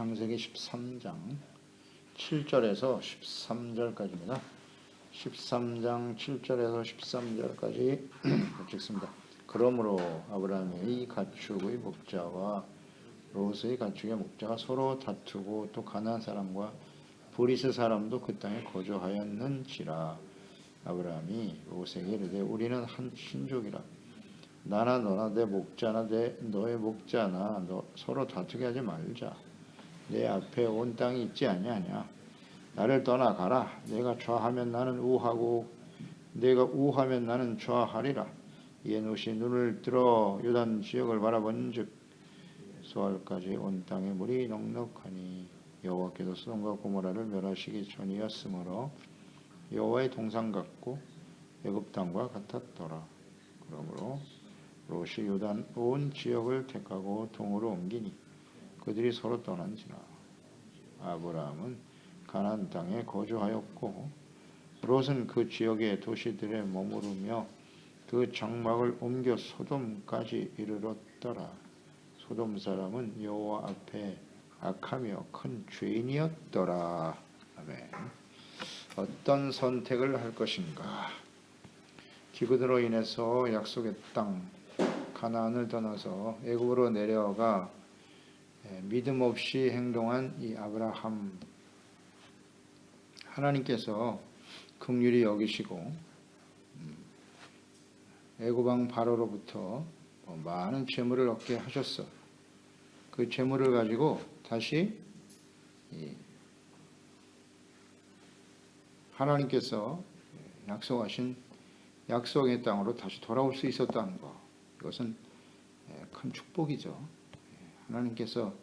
창세기 13장 7절에서 13절까지입니다. 13장 7절에서 13절까지 읽겠습니다. 그러므로 아브라함의 가축의 목자와 롯의 가축의 목자가 서로 다투고 또 가나안 사람과 브리스 사람도 그 땅에 거주하였는지라. 아브라함이 롯에게 이르되 우리는 한 친족이라. 나나 너나 내 목자나 너의 목자나 너 서로 다투게 하지 말자. 내 앞에 온 땅이 있지 아니하냐. 나를 떠나가라. 내가 좌하면 나는 우하고 내가 우하면 나는 좌하리라. 이에 롯이 눈을 들어 요단 지역을 바라본즉 소알까지 온 땅에 물이 넉넉하니 여호와께서 소돔과 고모라를 멸하시기 전이었으므로 여호와의 동상 같고 애굽 땅과 같았더라. 그러므로 롯이 요단 온 지역을 택하고 동으로 옮기니 그들이 서로 떠난지라. 아브라함은 가나안 땅에 거주하였고 롯은 그 지역의 도시들에 머무르며 그 장막을 옮겨 소돔까지 이르렀더라. 소돔 사람은 여호와 앞에 악하며 큰 죄인이었더라. 아멘. 어떤 선택을 할 것인가? 기근으로 인해서 약속의 땅 가나안을 떠나서 애굽으로 내려가 믿음 없이 행동한 이 아브라함, 하나님께서 긍휼히 여기시고 애굽 왕 바로로부터 많은 재물을 얻게 하셨어. 그 재물을 가지고 다시 하나님께서 약속하신 약속의 땅으로 다시 돌아올 수 있었다는 것, 이것은 큰 축복이죠. 하나님께서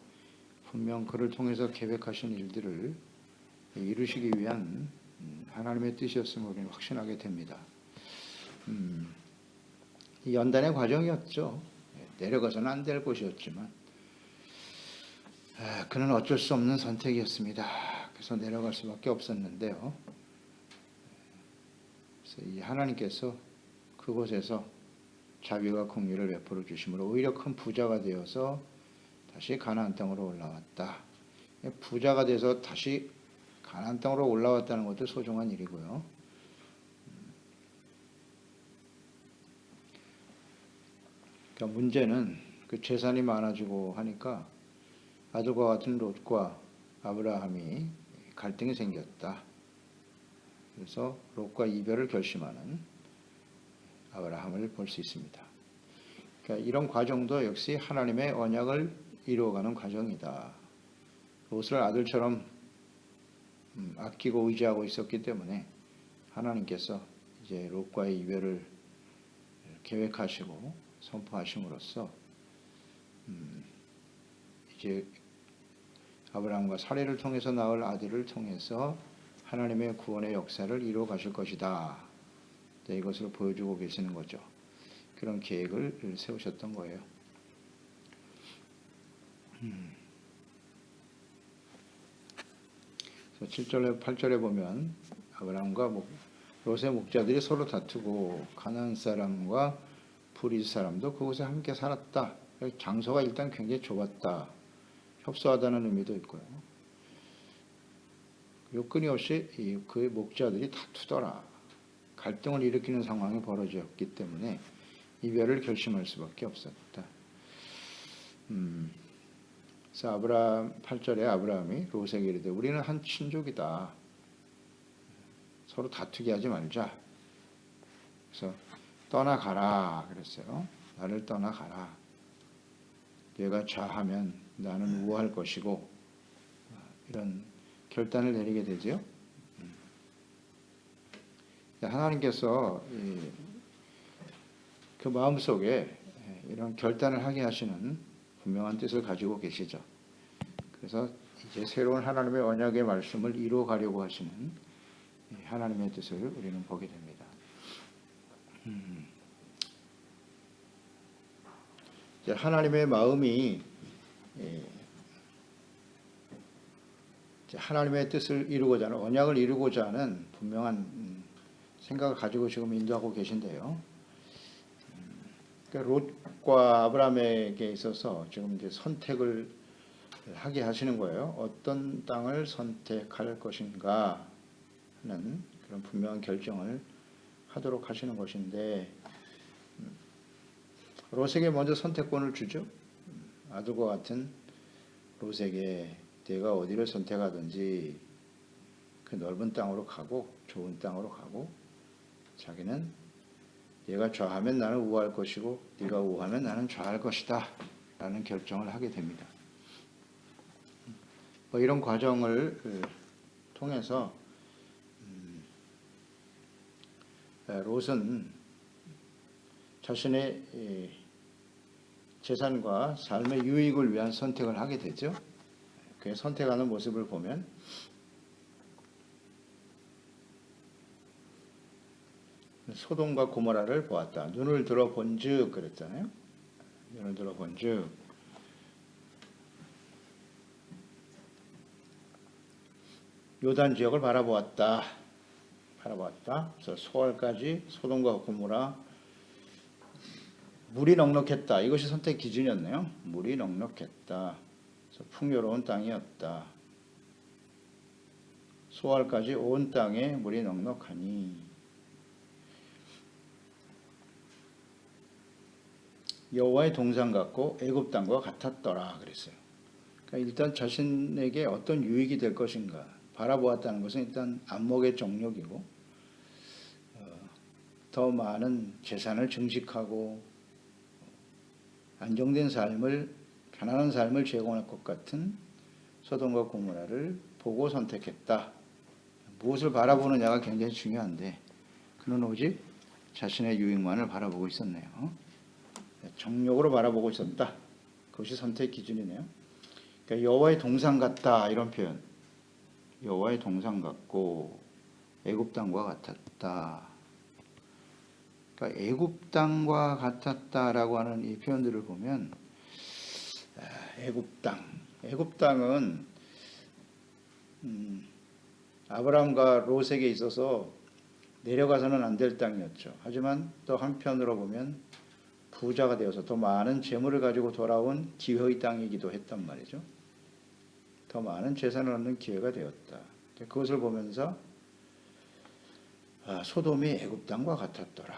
분명 그를 통해서 계획하신 일들을 이루시기 위한 하나님의 뜻이었음을 우리는 확신하게 됩니다. 연단의 과정이었죠. 내려가서는 안 될 곳이었지만 그는 어쩔 수 없는 선택이었습니다. 그래서 내려갈 수밖에 없었는데요. 그래서 이 하나님께서 그곳에서 자비와 긍휼을 베풀어 주심으로 오히려 큰 부자가 되어서 다시 가나안 땅으로 올라왔다. 부자가 돼서 다시 가나안 땅으로 올라왔다는 것도 소중한 일이고요. 그러니까 문제는 그 재산이 많아지고 하니까 아들과 같은 롯과 아브라함이 갈등이 생겼다. 그래서 롯과 이별을 결심하는 아브라함을 볼 수 있습니다. 그러니까 이런 과정도 역시 하나님의 언약을 이루어가는 과정이다. 롯을 아들처럼 아끼고 의지하고 있었기 때문에 하나님께서 이제 롯과의 이별을 계획하시고 선포하심으로써 이제 아브라함과 사례를 통해서 낳을 아들을 통해서 하나님의 구원의 역사를 이루어 가실 것이다. 이것을 보여주고 계시는 거죠. 그런 계획을 세우셨던 거예요. 7절에 8절에 보면 아브라함과 롯의 목자들이 서로 다투고 가나안 사람과 브리스 사람도 그곳에 함께 살았다. 장소가 일단 굉장히 좁았다. 협소하다는 의미도 있고요. 그리고 끊임없이 그의 목자들이 다투더라. 갈등을 일으키는 상황이 벌어졌기 때문에 이별을 결심할 수밖에 없었다. 그래서 8절에 아브라함이 롯에게 이르되 우리는 한 친족이다. 서로 다투게 하지 말자. 그래서 떠나가라 그랬어요. 나를 떠나가라. 내가 좌하면 나는 우할 것이고 이런 결단을 내리게 되죠. 하나님께서 그 마음속에 이런 결단을 하게 하시는 분명한 뜻을 가지고 계시죠. 그래서 이제 새로운 하나님의 언약의 말씀을 이루어 가려고 하시는 하나님의 뜻을 우리는 보게 됩니다. 이제 하나님의 마음이 하나님의 뜻을 이루고자 하는 언약을 이루고자 하는 분명한 생각을 가지고 지금 인도하고 계신데요. 그러니까 롯과 아브라함에게 있어서 지금 이제 선택을 하게 하시는 거예요. 어떤 땅을 선택할 것인가 하는 그런 분명한 결정을 하도록 하시는 것인데, 롯에게 먼저 선택권을 주죠. 아들과 같은 롯에게 내가 어디를 선택하든지 그 넓은 땅으로 가고 좋은 땅으로 가고, 자기는 네가 좌하면 나는 우할 것이고 네가 우하면 나는 좌할 것이다 라는 결정을 하게 됩니다. 이런 과정을 통해서 롯은 자신의 재산과 삶의 유익을 위한 선택을 하게 되죠. 그 선택하는 모습을 보면 소돔과 고모라를 보았다. 눈을 들어 본즉 그랬잖아요. 눈을 들어 본즉 요단 지역을 바라보았다. 그래서 소알까지 소돔과 고모라 물이 넉넉했다. 이것이 선택 기준이었네요. 물이 넉넉했다. 그래서 풍요로운 땅이었다. 소알까지 온 땅에 물이 넉넉하니 여호와의 동산 같고 애굽 땅과 같았더라 그랬어요. 그러니까 일단 자신에게 어떤 유익이 될 것인가 바라보았다는 것은 일단 안목의 정욕이고, 더 많은 재산을 증식하고 안정된 삶을, 편안한 삶을 제공할 것 같은 소돔과 고모라를 보고 선택했다. 무엇을 바라보느냐가 굉장히 중요한데 그는 오직 자신의 유익만을 바라보고 있었네요. 정욕으로 바라보고 있었다. 그것이 선택 기준이네요. 그러니까 여호와의 동산 같다 이런 표현. 여호와의 동산 같고 애굽 땅과 같았다. 그러니까 애굽 땅과 같았다라고 하는 이 표현들을 보면 애굽 땅은 아브라함과 롯에게 있어서 내려가서는 안 될 땅이었죠. 하지만 또 한편으로 보면 부자가 되어서 더 많은 재물을 가지고 돌아온 기회의 땅이기도 했단 말이죠. 더 많은 재산을 얻는 기회가 되었다. 그것을 보면서 소돔이 애굽 땅과 같았더라.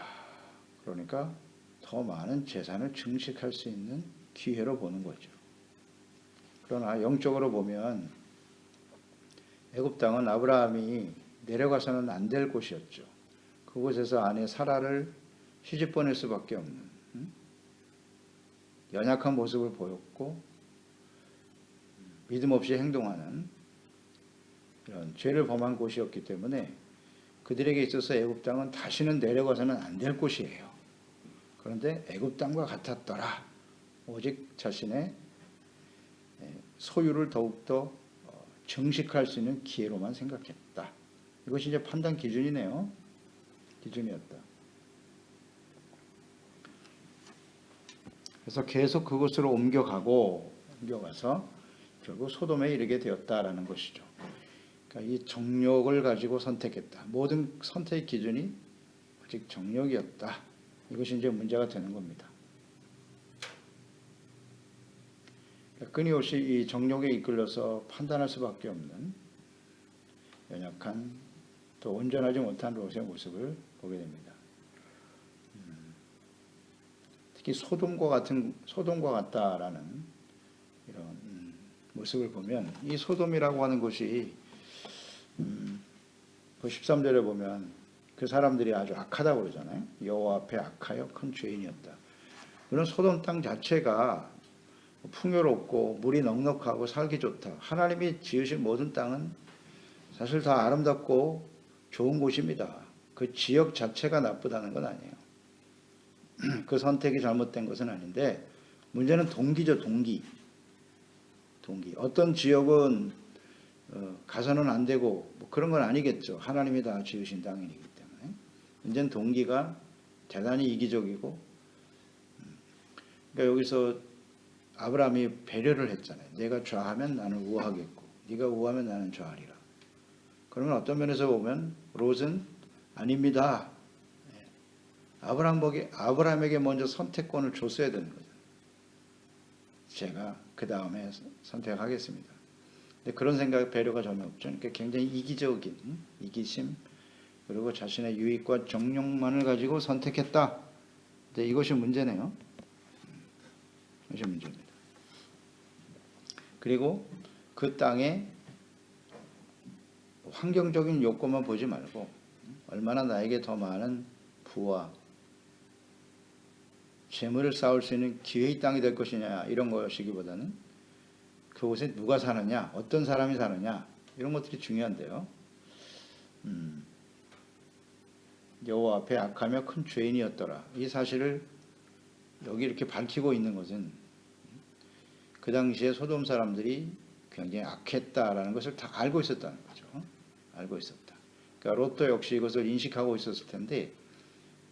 그러니까 더 많은 재산을 증식할 수 있는 기회로 보는 거죠. 그러나 영적으로 보면 애굽 땅은 아브라함이 내려가서는 안 될 곳이었죠. 그곳에서 아내 사라를 시집 보낼 수밖에 없는 연약한 모습을 보였고 믿음 없이 행동하는 이런 죄를 범한 곳이었기 때문에 그들에게 있어서 애굽 땅은 다시는 내려가서는 안 될 곳이에요. 그런데 애굽 땅과 같았더라. 오직 자신의 소유를 더욱더 증식할 수 있는 기회로만 생각했다. 이것이 이제 판단 기준이네요. 기준이었다. 그래서 계속 그곳으로 옮겨가서 결국 소돔에 이르게 되었다라는 것이죠. 그러니까 이 정욕을 가지고 선택했다. 모든 선택 기준이 오직 정욕이었다. 이것이 이제 문제가 되는 겁니다. 그러니까 끊임없이 이 정욕에 이끌려서 판단할 수밖에 없는 연약한 또 온전하지 못한 롯의 모습을 보게 됩니다. 특히 소돔과 같다라는 이런 모습을 보면 이 소돔이라고 하는 곳이 13절에 보면 그 사람들이 아주 악하다고 그러잖아요. 여호와 앞에 악하여 큰 죄인이었다. 그런 소돔 땅 자체가 풍요롭고 물이 넉넉하고 살기 좋다. 하나님이 지으신 모든 땅은 사실 다 아름답고 좋은 곳입니다. 그 지역 자체가 나쁘다는 건 아니에요. 그 선택이 잘못된 것은 아닌데 문제는 동기죠. 동기. 어떤 지역은 가서는 안 되고 뭐 그런 건 아니겠죠. 하나님이 다 지으신 땅이기 때문에. 문제는 동기가 대단히 이기적이고, 그러니까 여기서 아브라함이 배려를 했잖아요. 내가 좌하면 나는 우하겠고 네가 우하면 나는 좌하리라. 그러면 어떤 면에서 보면 롯은 아닙니다. 아브라함에게 먼저 선택권을 줬어야 되는 거죠. 제가 그 다음에 선택하겠습니다. 근데 그런 생각, 배려가 전혀 없죠. 그러니까 굉장히 이기적인 이기심, 그리고 자신의 유익과 정욕만을 가지고 선택했다. 근데 이것이 문제네요. 이것이 문제입니다. 그리고 그 땅에 환경적인 요건만 보지 말고 얼마나 나에게 더 많은 부와 재물을 쌓을 수 있는 기회의 땅이 될 것이냐, 이런 것이기보다는 그곳에 누가 사느냐, 어떤 사람이 사느냐, 이런 것들이 중요한데요. 여호와 앞에 악하며 큰 죄인이었더라. 이 사실을 여기 이렇게 밝히고 있는 것은 그 당시에 소돔 사람들이 굉장히 악했다라는 것을 다 알고 있었다는 거죠. 알고 있었다. 그러니까 롯도 역시 이것을 인식하고 있었을 텐데,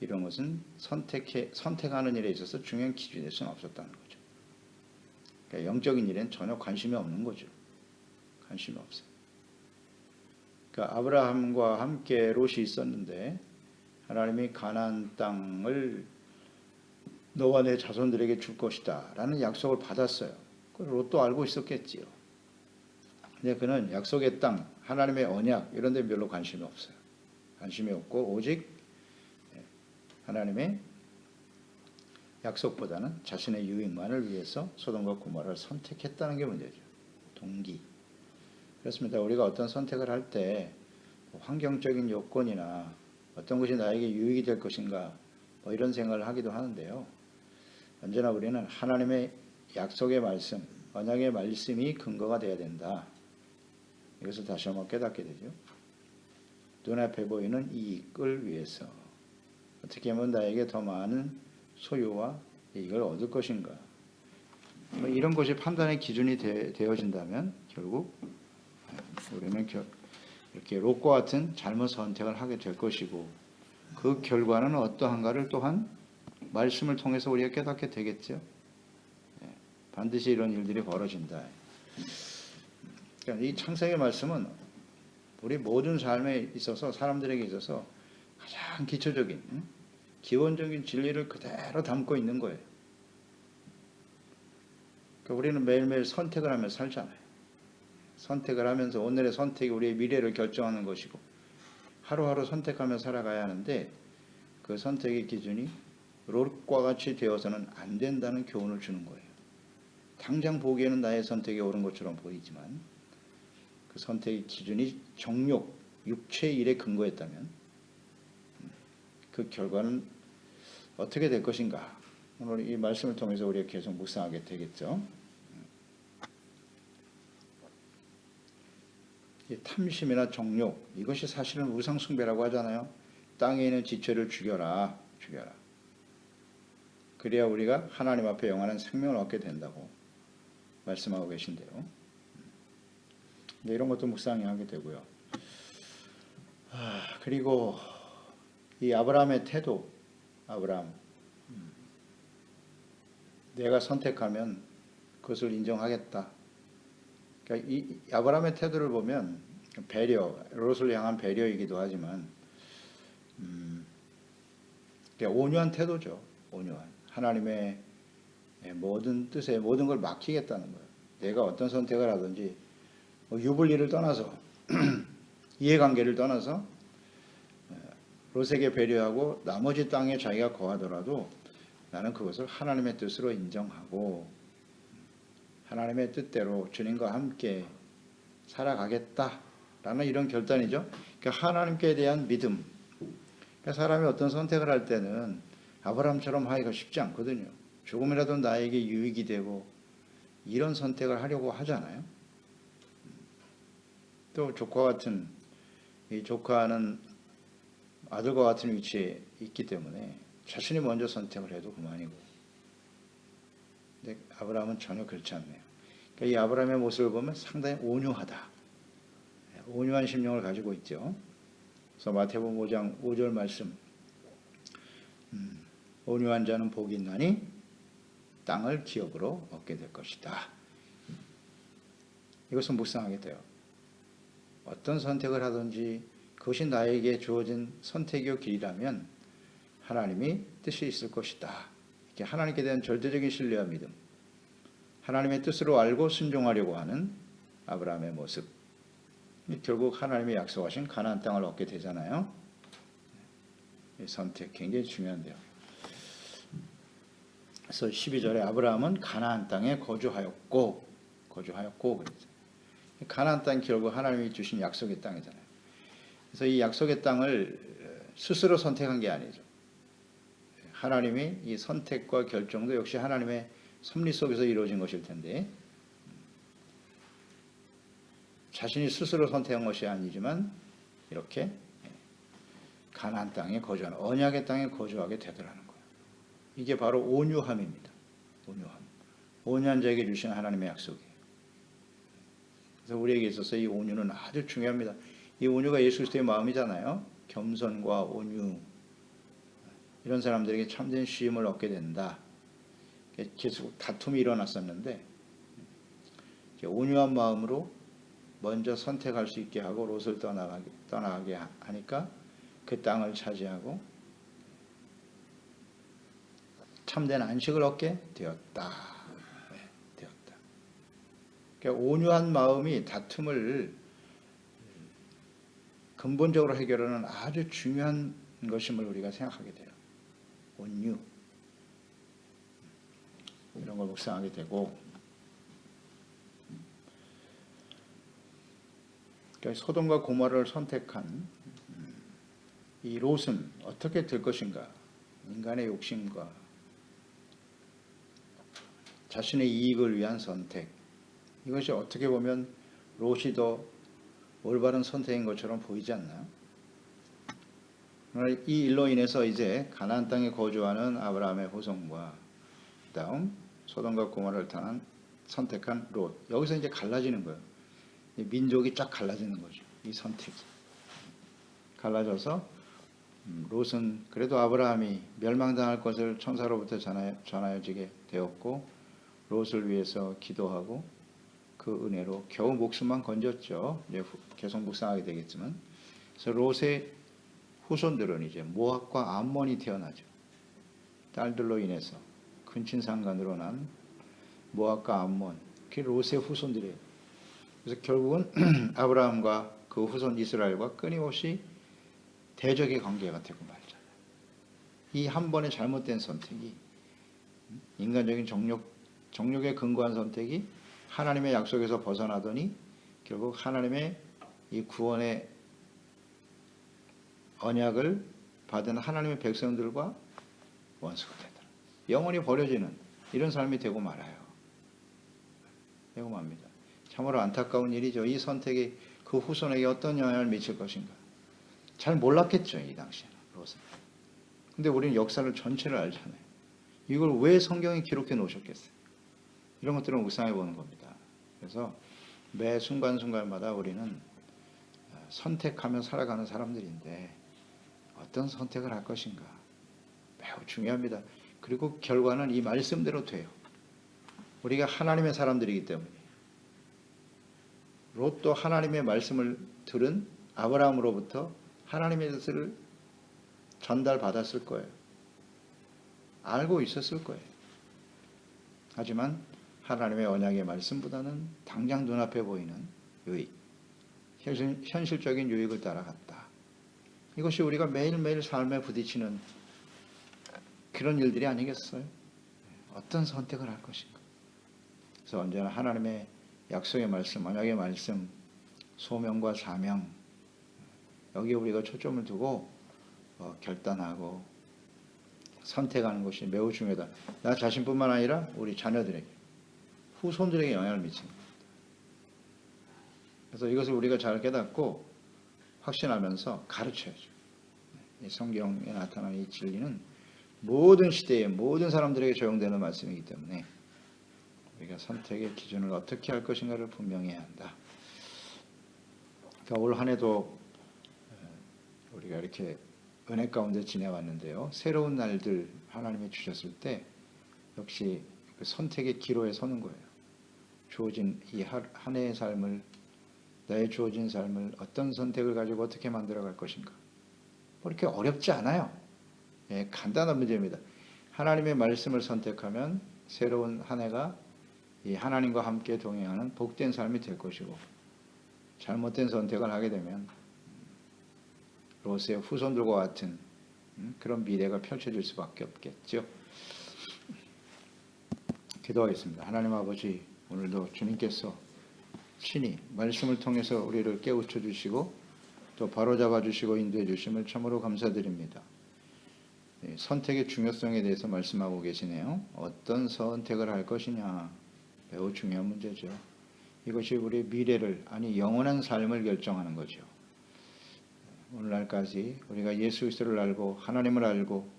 이런 것은 선택하는 일에 있어서 중요한 기준이 될 수는 없었다는 거죠. 그러니까 영적인 일엔 전혀 관심이 없는 거죠. 관심이 없어요. 그러니까 아브라함과 함께 롯이 있었는데 하나님이 가나안 땅을 너와 내 자손들에게 줄 것이다 라는 약속을 받았어요. 롯도 알고 있었겠지요. 근데 그는 약속의 땅, 하나님의 언약 이런 데 별로 관심이 없어요. 관심이 없고 오직 하나님의 약속보다는 자신의 유익만을 위해서 소돔과 고모라를 선택했다는 게 문제죠. 동기. 그렇습니다. 우리가 어떤 선택을 할 때 환경적인 요건이나 어떤 것이 나에게 유익이 될 것인가, 뭐 이런 생각을 하기도 하는데요. 언제나 우리는 하나님의 약속의 말씀, 언약의 말씀이 근거가 되어야 된다. 이것을 다시 한번 깨닫게 되죠. 눈앞에 보이는 이익을 위해서 어떻게 하면 나에게 더 많은 소유와 이익을 얻을 것인가, 뭐 이런 것이 판단의 기준이 되어진다면 결국 우리는 이렇게 롯과 같은 잘못 선택을 하게 될 것이고, 그 결과는 어떠한가를 또한 말씀을 통해서 우리가 깨닫게 되겠죠. 반드시 이런 일들이 벌어진다. 그러니까 이 창세기 말씀은 우리 모든 삶에 있어서, 사람들에게 있어서 가장 기초적인, 기본적인 진리를 그대로 담고 있는 거예요. 그러니까 우리는 매일매일 선택을 하면서 살잖아요. 선택을 하면서 오늘의 선택이 우리의 미래를 결정하는 것이고, 하루하루 선택하며 살아가야 하는데, 그 선택의 기준이 롯과 같이 되어서는 안 된다는 교훈을 주는 거예요. 당장 보기에는 나의 선택이 옳은 것처럼 보이지만 그 선택의 기준이 정욕, 육체의 일에 근거했다면 그 결과는 어떻게 될 것인가, 오늘 이 말씀을 통해서 우리가 계속 묵상하게 되겠죠. 이 탐심이나 정욕, 이것이 사실은 우상숭배라고 하잖아요. 땅에 있는 지체를 죽여라. 그래야 우리가 하나님 앞에 영원한 생명을 얻게 된다고 말씀하고 계신데요. 근데 이런 것도 묵상하게 되고요. 그리고 이 아브라함의 태도, 내가 선택하면 그것을 인정하겠다. 그러니까 이 아브라함의 태도를 보면 배려, 롯을 향한 배려이기도 하지만 온유한 태도죠. 온유한. 하나님의 모든 뜻에 모든 걸 맡기겠다는 거예요. 내가 어떤 선택을 하든지 유불리를 떠나서 이해관계를 떠나서 롯에게 배려하고 나머지 땅에 자기가 거하더라도 나는 그것을 하나님의 뜻으로 인정하고 하나님의 뜻대로 주님과 함께 살아가겠다라는 이런 결단이죠. 그러니까 하나님께 대한 믿음. 그러니까 사람이 어떤 선택을 할 때는 아브라함처럼 하기가 쉽지 않거든요. 조금이라도 나에게 유익이 되고 이런 선택을 하려고 하잖아요. 또 이 조카는 아들과 같은 위치에 있기 때문에 자신이 먼저 선택을 해도 그만이고, 근데 아브라함은 전혀 그렇지 않네요. 그러니까 이 아브라함의 모습을 보면 상당히 온유하다. 온유한 심령을 가지고 있죠. 그래서 마태복음 5장 5절 말씀, 온유한 자는 복이 있나니 땅을 기업으로 얻게 될 것이다. 이것은 묵상하게 돼요. 어떤 선택을 하든지 그것이 나에게 주어진 선택이요 길이라면 하나님이 뜻이 있을 것이다. 이렇게 하나님께 대한 절대적인 신뢰와 믿음. 하나님의 뜻으로 알고 순종하려고 하는 아브라함의 모습. 결국 하나님이 약속하신 가나안 땅을 얻게 되잖아요. 이 선택 굉장히 중요한데요. 그래서 12절에 아브라함은 가나안 땅에 거주하였고 그랬어요. 가나안 땅 결국 하나님이 주신 약속의 땅이잖아요. 그래서 이 약속의 땅을 스스로 선택한 게 아니죠. 하나님이 이 선택과 결정도 역시 하나님의 섭리 속에서 이루어진 것일 텐데 자신이 스스로 선택한 것이 아니지만 이렇게 가나안 땅에 거주하는 언약의 땅에 거주하게 되더라는 거예요. 이게 바로 온유함입니다. 온유함. 온유한 자에게 주신 하나님의 약속이에요. 그래서 우리에게 있어서 이 온유는 아주 중요합니다. 이 온유가 예수 그리스도의 마음이잖아요. 겸손과 온유. 이런 사람들에게 참된 쉼을 얻게 된다. 계속 다툼이 일어났었는데 온유한 마음으로 먼저 선택할 수 있게 하고 롯을 떠나가게 하니까 그 땅을 차지하고 참된 안식을 얻게 되었다. 되었다. 그러니까 온유한 마음이 다툼을 근본적으로 해결하는 아주 중요한 것임을 우리가 생각하게 돼요. 온유. 이런 걸 묵상하게 되고 그러니까 소돔과 고모라를 선택한 이 롯은 어떻게 될 것인가? 인간의 욕심과 자신의 이익을 위한 선택. 이것이 어떻게 보면 롯이 더 올바른 선택인 것처럼 보이지 않나요? 이 일로 인해서 이제 가나안 땅에 거주하는 아브라함의 후손과 그다음 소돔과 고모라를 선택한 롯. 여기서 이제 갈라지는 거예요. 민족이 쫙 갈라지는 거죠. 이 선택이 갈라져서 롯은 그래도 아브라함이 멸망당할 것을 천사로부터 전하여지게 되었고 롯을 위해서 기도하고 그 은혜로 겨우 목숨만 건졌죠. 이제 계속 묵상하게 되겠지만 그래서 롯의 후손들은 이제 모압과 암몬이 태어나죠. 딸들로 인해서 근친상간으로 난 모압과 암몬, 그게 롯의 후손들이에요. 그래서 결국은 아브라함과 그 후손 이스라엘과 끊임없이 대적의 관계가 되고 말잖아요. 이 한 번의 잘못된 선택이 인간적인 정욕에 근거한 선택이 하나님의 약속에서 벗어나더니 결국 하나님의 이 구원의 언약을 받은 하나님의 백성들과 원수가 되더라. 영원히 버려지는 이런 삶이 되고 말아요. 되고 맙니다. 참으로 안타까운 일이죠. 이 선택이 그 후손에게 어떤 영향을 미칠 것인가. 잘 몰랐겠죠. 이 당시에는. 근데 우리는 역사를 전체를 알잖아요. 이걸 왜 성경에 기록해 놓으셨겠어요? 이런 것들을 묵상해 보는 겁니다. 그래서 매 순간순간마다 우리는 선택하며 살아가는 사람들인데 어떤 선택을 할 것인가 매우 중요합니다. 그리고 결과는 이 말씀대로 돼요. 우리가 하나님의 사람들이기 때문에 롯도 하나님의 말씀을 들은 아브라함으로부터 하나님의 뜻을 전달받았을 거예요. 알고 있었을 거예요. 하지만 하나님의 언약의 말씀보다는 당장 눈앞에 보이는 유익, 현실적인 유익을 따라갔다. 이것이 우리가 매일매일 삶에 부딪히는 그런 일들이 아니겠어요? 어떤 선택을 할 것인가? 그래서 언제나 하나님의 약속의 말씀, 언약의 말씀, 소명과 사명 여기에 우리가 초점을 두고 결단하고 선택하는 것이 매우 중요하다. 나 자신뿐만 아니라 우리 자녀들에게, 후손들에게 영향을 미칩니다. 그래서 이것을 우리가 잘 깨닫고 확신하면서 가르쳐야죠. 성경에 나타나는 이 진리는 모든 시대에 모든 사람들에게 적용되는 말씀이기 때문에 우리가 선택의 기준을 어떻게 할 것인가를 분명히 해야 한다. 그러니까 올 한 해도 우리가 이렇게 은혜 가운데 지내왔는데요. 새로운 날들 하나님이 주셨을 때 역시 그 선택의 기로에 서는 거예요. 주어진 이 한 해의 삶을, 나의 주어진 삶을 어떤 선택을 가지고 어떻게 만들어갈 것인가. 뭐 이렇게 어렵지 않아요. 예, 간단한 문제입니다. 하나님의 말씀을 선택하면 새로운 한 해가 이 하나님과 함께 동행하는 복된 삶이 될 것이고, 잘못된 선택을 하게 되면 롯의 후손들과 같은 그런 미래가 펼쳐질 수밖에 없겠죠. 기도하겠습니다. 하나님 아버지, 오늘도 주님께서 친히 말씀을 통해서 우리를 깨우쳐 주시고 또 바로잡아 주시고 인도해 주심을 참으로 감사드립니다. 선택의 중요성에 대해서 말씀하고 계시네요. 어떤 선택을 할 것이냐, 매우 중요한 문제죠. 이것이 우리의 미래를, 아니 영원한 삶을 결정하는 거죠. 오늘날까지 우리가 예수 그리스도를 알고 하나님을 알고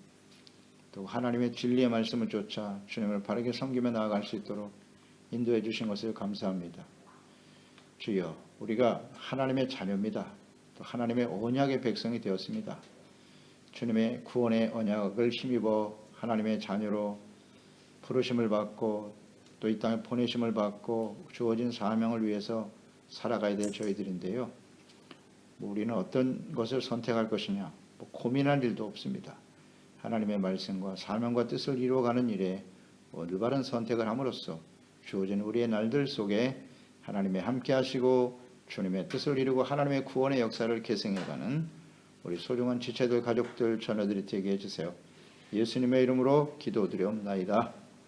또 하나님의 진리의 말씀을 쫓아 주님을 바르게 섬기며 나아갈 수 있도록 인도해 주신 것을 감사합니다. 주여, 우리가 하나님의 자녀입니다. 또 하나님의 언약의 백성이 되었습니다. 주님의 구원의 언약을 힘입어 하나님의 자녀로 부르심을 받고 또 이 땅에 보내심을 받고 주어진 사명을 위해서 살아가야 될 저희들인데요. 우리는 어떤 것을 선택할 것이냐, 고민할 일도 없습니다. 하나님의 말씀과 사명과 뜻을 이루어가는 일에 올바른 선택을 함으로써 주어진 우리의 날들 속에 하나님의 함께 하시고 주님의 뜻을 이루고 하나님의 구원의 역사를 계승해가는 우리 소중한 지체들, 가족들, 자녀들이 되게 해주세요. 예수님의 이름으로 기도드리옵나이다.